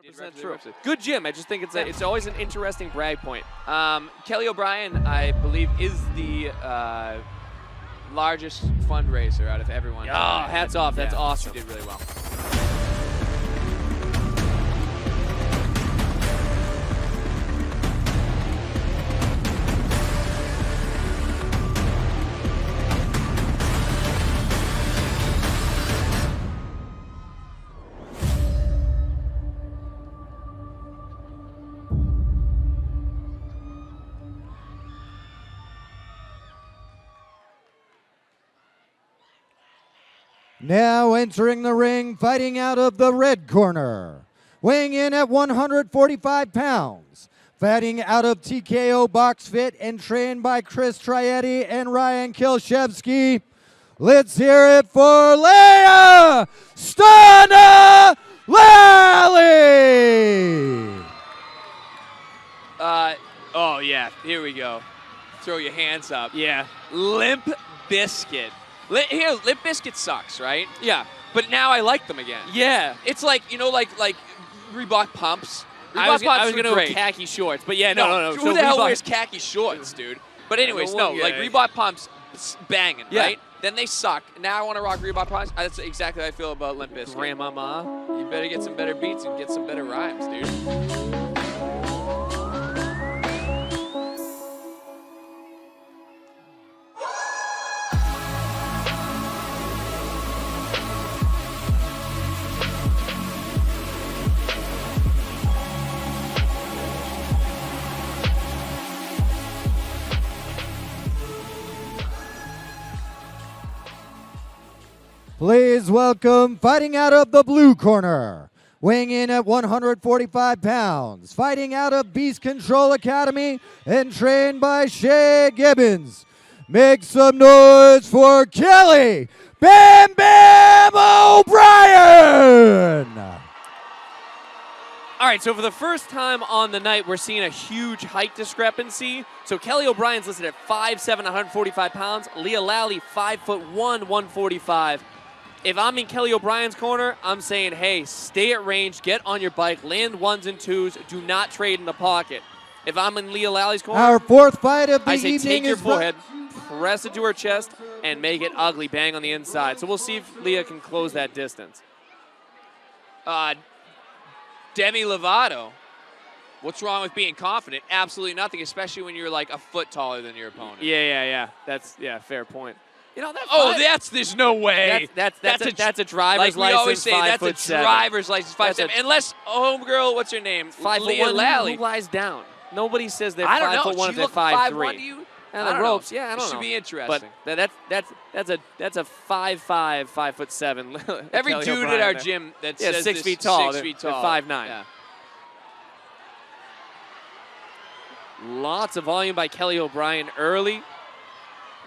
100% true. Good gym. I just think it's always an interesting brag point. Kelli O'Brien, I believe, is the largest fundraiser out of everyone. Oh, hats off. That's awesome. She did really well. Now entering the ring, fighting out of the red corner, weighing in at 145 pounds, fighting out of TKO Box Fit and trained by Chris Trietti and Ryan Kilshevsky. Let's hear it for Leah Lally! Oh, yeah. Here we go. Throw your hands up. Yeah. Limp Bizkit. Limp Bizkit sucks, right? Yeah. But now I like them again. Yeah. It's like, you know, like Reebok pumps. I was going to go khaki shorts, but yeah, no. Who the hell wears khaki shorts, dude? But anyways, like Reebok pumps, banging, right? Then they suck. Now I want to rock Reebok pumps. That's exactly how I feel about Limp Bizkit. Grandmama. You better get some better beats and get some better rhymes, dude. Please welcome, fighting out of the blue corner, weighing in at 145 pounds, fighting out of Beast Control Academy and trained by Shay Gibbons. Make some noise for Kelli Bam Bam O'Brien! All right, so for the first time on the night, we're seeing a huge height discrepancy. So Kelli O'Brien's listed at 5'7", 145 pounds. Leah Lally, 5'1", 145. If I'm in Kelli O'Brien's corner, I'm saying, hey, stay at range, get on your bike, land ones and twos, do not trade in the pocket. If I'm in Leah Lally's corner, our fourth fight of the evening, take your forehead, press it to her chest, and make it ugly, bang on the inside. So we'll see if Leah can close that distance. Demi Lovato, what's wrong with being confident? Absolutely nothing, especially when you're like a foot taller than your opponent. Yeah. That's fair point. You know that. There's no way. That's a driver's license. Like we always say, that's a driver's license. 5'7". Unless homegirl, what's her name? Leah Lally. Who lies down? Nobody says they're 5'1" if they're 5'3". And the ropes, I don't know. This should be interesting. But that's a 5'5", 5'7". Every dude at our gym that says 6 feet tall, 6 feet tall, 5'9". Yeah. Lots of volume by Kelli O'Brien early.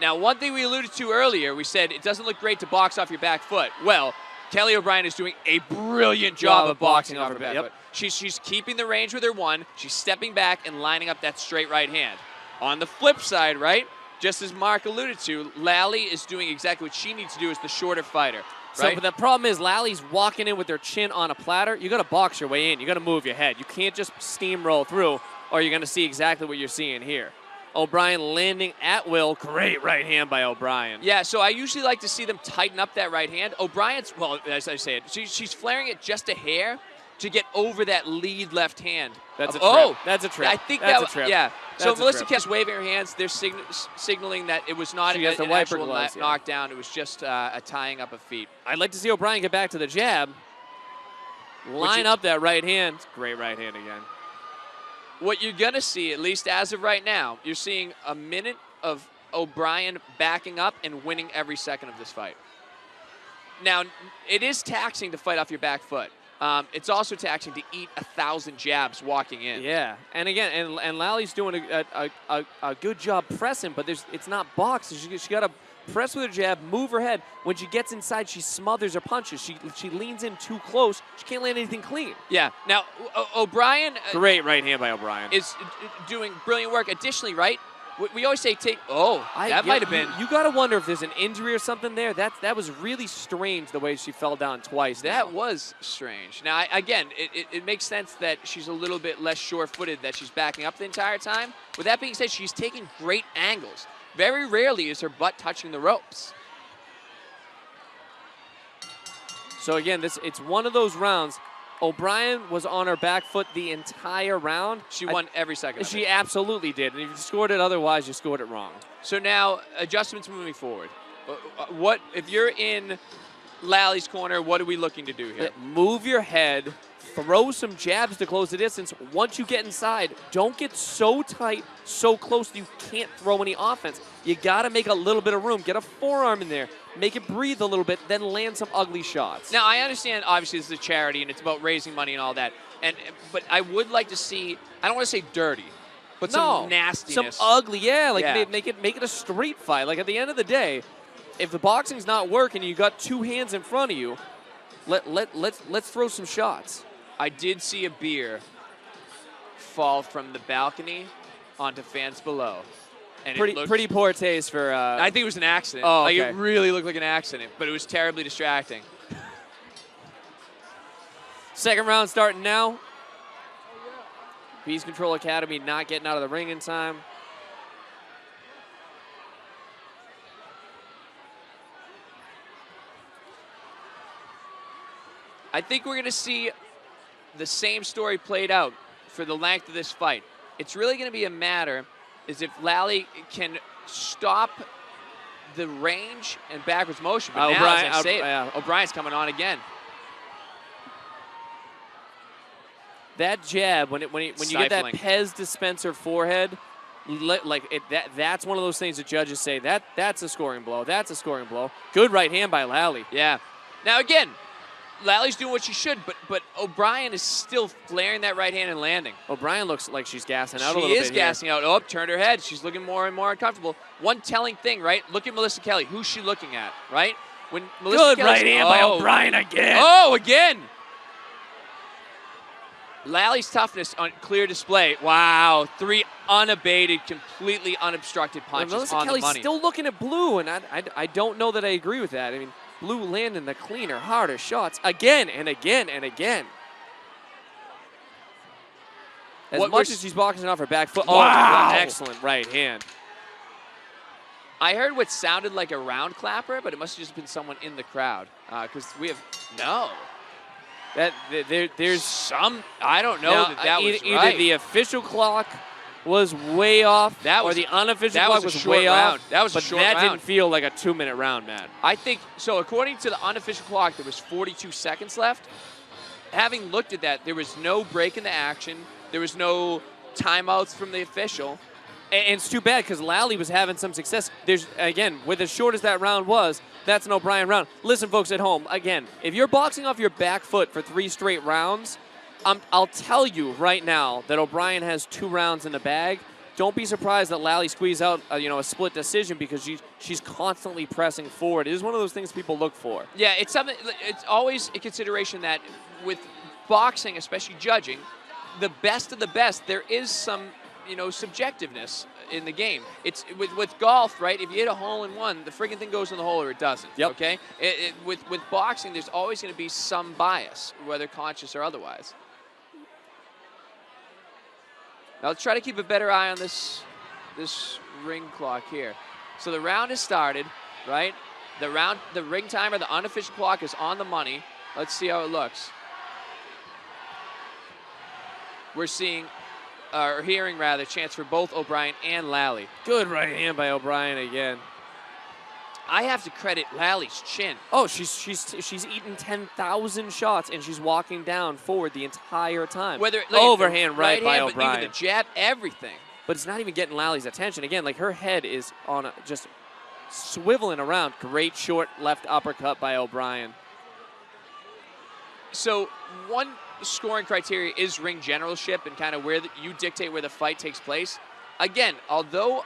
Now, one thing we alluded to earlier, we said it doesn't look great to box off your back foot. Well, Kelli O'Brien is doing a brilliant job of boxing off her back foot. She's keeping the range with her one. She's stepping back and lining up that straight right hand. On the flip side, right, just as Mark alluded to, Lally is doing exactly what she needs to do as the shorter fighter. Right? So but the problem is Lally's walking in with her chin on a platter. You got to box your way in. You got to move your head. You can't just steamroll through, or you're going to see exactly what you're seeing here. O'Brien landing at will. Great right hand by O'Brien. Yeah, so I usually like to see them tighten up that right hand. O'Brien's, well, as I say it, she's flaring it just a hair to get over that lead left hand. That's a trip. Oh, that's a trip. I think that's a trip. Yeah. So Melissa kept waving her hands. They're signaling that it was not an actual knockdown. It was just a tying up of feet. I'd like to see O'Brien get back to the jab. Line up that right hand. Great right hand again. What you're going to see, at least as of right now, you're seeing a minute of O'Brien backing up and winning every second of this fight. Now, it is taxing to fight off your back foot. It's also taxing to eat 1,000 jabs walking in. Yeah, and again, and Lally's doing a good job pressing, but it's not boxing. She got to press with her jab, move her head. When she gets inside, she smothers her punches. She leans in too close. She can't land anything clean. Yeah. Now, O'Brien. Great right hand by O'Brien. Is doing brilliant work. Additionally, right, we always say take. Oh, that might have been. You got to wonder if there's an injury or something there. That was really strange the way she fell down twice. That was strange. Now, again, it makes sense that she's a little bit less sure-footed, that she's backing up the entire time. With that being said, she's taking great angles. Very rarely is her butt touching the ropes. So again, it's one of those rounds. O'Brien was on her back foot the entire round. She won every second. She absolutely did. And if you scored it otherwise, you scored it wrong. So now, adjustments moving forward. What if you're in Lally's corner, what are we looking to do here? Move your head, throw some jabs to close the distance. Once you get inside, don't get so tight, so close that you can't throw any offense. You got to make a little bit of room. Get a forearm in there. Make it breathe a little bit, then land some ugly shots. Now, I understand, obviously, this is a charity, and it's about raising money and all that. But I would like to see, I don't want to say dirty, but some nastiness. Some ugly, make it a street fight. Like, at the end of the day, if the boxing's not working and you got two hands in front of you, let's throw some shots. I did see a beer fall from the balcony onto fans below. And pretty poor taste for... I think it was an accident. Oh, okay. Like, it really looked like an accident, but it was terribly distracting. Second round starting now. Beast Control Academy not getting out of the ring in time. I think we're going to see the same story played out for the length of this fight. It's really going to be a matter is if Lally can stop the range and backwards motion. But now, as I say O'Brien's coming on again. That jab, when you get that Pez dispenser forehead, that's one of those things that judges say, that's a scoring blow. That's a scoring blow. Good right hand by Lally. Yeah. Now, again, Lally's doing what she should, but O'Brien is still flaring that right hand and landing. O'Brien looks like she's gassing out a little bit. She is gassing out. Oh, turned her head. She's looking more and more uncomfortable. One telling thing, right? Look at Melissa Kelly. Who's she looking at, right? When Melissa Good right hand by O'Brien again. Oh, again. Lally's toughness on clear display. Wow, 3 unabated, completely unobstructed punches Melissa on Kelly's the money. Still looking at Blue, and I don't know that I agree with that. I mean, Blue landing the cleaner, harder shots again and again and again. As much as she's boxing off her back foot. Wow. Oh, excellent right hand. I heard what sounded like a round clapper, but it must have just been someone in the crowd. Because we have, no. There's some, I don't know that was either right. the official clock was way off, or the unofficial clock was way off. That was a short round. But that didn't feel like a 2-minute round, Matt. I think, so according to the unofficial clock, there was 42 seconds left. Having looked at that, there was no break in the action. There was no timeouts from the official. And it's too bad because Lally was having some success. There's, again, with as short as that round was, that's an O'Brien round. Listen, folks at home, again, if you're boxing off your back foot for 3 straight rounds, I'll tell you right now that O'Brien has 2 rounds in the bag. Don't be surprised that Lally squeezed out a split decision because she's constantly pressing forward. It is one of those things people look for. Yeah, it's something. It's always a consideration that with boxing, especially judging, the best of the best, there is some subjectiveness in the game. It's with golf, right? If you hit a hole-in-one, the friggin' thing goes in the hole or it doesn't. Yep. Okay. With boxing, there's always going to be some bias, whether conscious or otherwise. Now let's try to keep a better eye on this ring clock here. So the round has started, right? The ring timer, the unofficial clock is on the money. Let's see how it looks. We're seeing, or hearing rather, chance for both O'Brien and Lally. Good right hand by O'Brien again. I have to credit Lally's chin. Oh, she's eaten 10,000 shots and she's walking down forward the entire time. Whether overhand right by hand, O'Brien. But even the jab, everything. But it's not even getting Lally's attention. Again, like her head is on just swiveling around. Great short left uppercut by O'Brien. So one scoring criteria is ring generalship and kind of where you dictate where the fight takes place. Again, although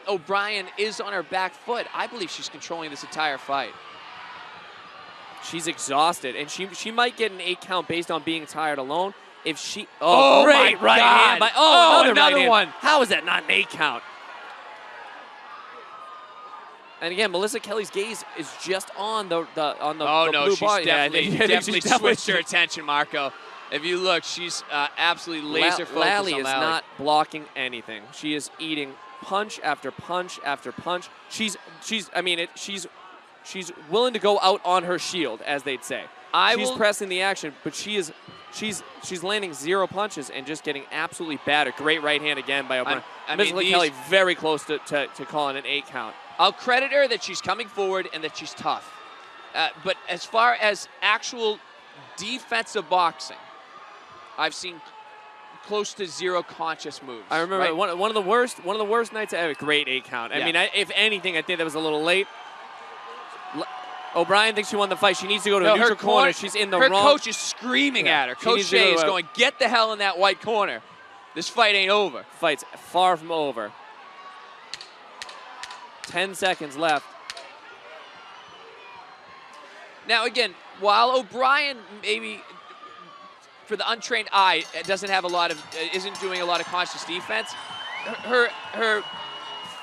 O'Brien is on her back foot, I believe she's controlling this entire fight. She's exhausted, and she might get an 8 count based on being tired alone. If she, oh great my right God. hand by, another right one. How is that not an 8 count? And again, Melissa Kelly's gaze is just on the Oh, the no, blue she's bar. definitely she's switched her attention, Marco. If you look, she's absolutely laser focused Lally on is Lally. not blocking anything. She is eating punch after punch after punch. She's willing to go out on her shield, as they'd say. She's pressing the action, but she's landing 0 punches and just getting absolutely battered. Great right hand again by O'Brien. Melissa Kelly very close to calling an 8 count. I'll credit her that she's coming forward and that she's tough. But as far as actual defensive boxing, I've seen close to 0 conscious moves. I remember one of the worst nights I ever. Great 8 count. I mean, if anything, I think that was a little late. O'Brien thinks she won the fight. She needs to go to a neutral corner. She's in the wrong. Her coach is screaming at her. Coach Shea is going, get the hell in that white corner. This fight ain't over. Fight's far from over. 10 seconds left. Now, again, while O'Brien maybe, for the untrained eye, doesn't have a lot of, isn't doing a lot of conscious defense, her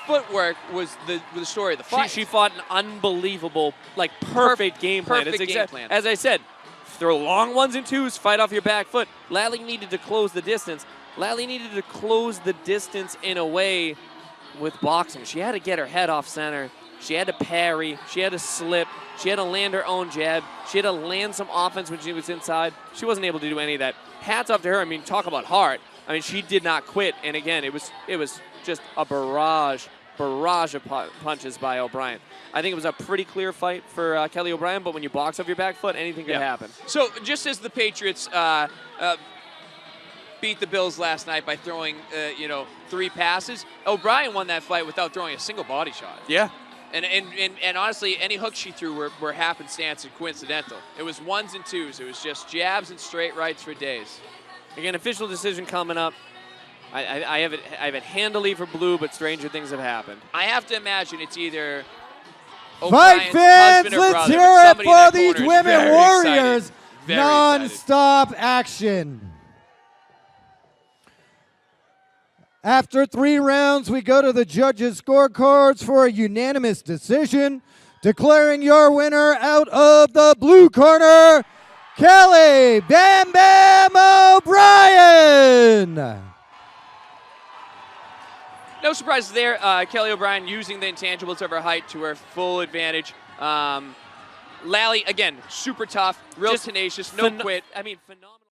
footwork was the story of the fight. She fought an unbelievable, perfect game plan. Perfect game plan. As I said, throw long 1s and 2s, fight off your back foot. Lally needed to close the distance. Lally needed to close the distance in a way with boxing. She had to get her head off center. She had to parry. She had to slip. She had to land her own jab. She had to land some offense when she was inside. She wasn't able to do any of that. Hats off to her. I mean, talk about heart. I mean, she did not quit. And again, it was just a barrage of punches by O'Brien. I think it was a pretty clear fight for Kelli O'Brien, but when you box off your back foot, anything could happen. So just as the Patriots beat the Bills last night by throwing 3 passes, O'Brien won that fight without throwing a single body shot. Yeah. And honestly, any hooks she threw were happenstance and coincidental. It was 1s and 2s. It was just jabs and straight rights for days. Again, official decision coming up. I have it handily for blue, but stranger things have happened. I have to imagine it's either Fight O'Brien's fans, husband or let's brother, hear but it somebody in for that these corner is women very warriors. excited. Very Non-stop action. After 3 rounds, we go to the judges' scorecards for a unanimous decision. Declaring your winner out of the blue corner, Kelli Bam Bam O'Brien. No surprises there. Kelli O'Brien using the intangibles of her height to her full advantage. Lally, again, super tough, real tenacious, no quit. I mean, phenomenal.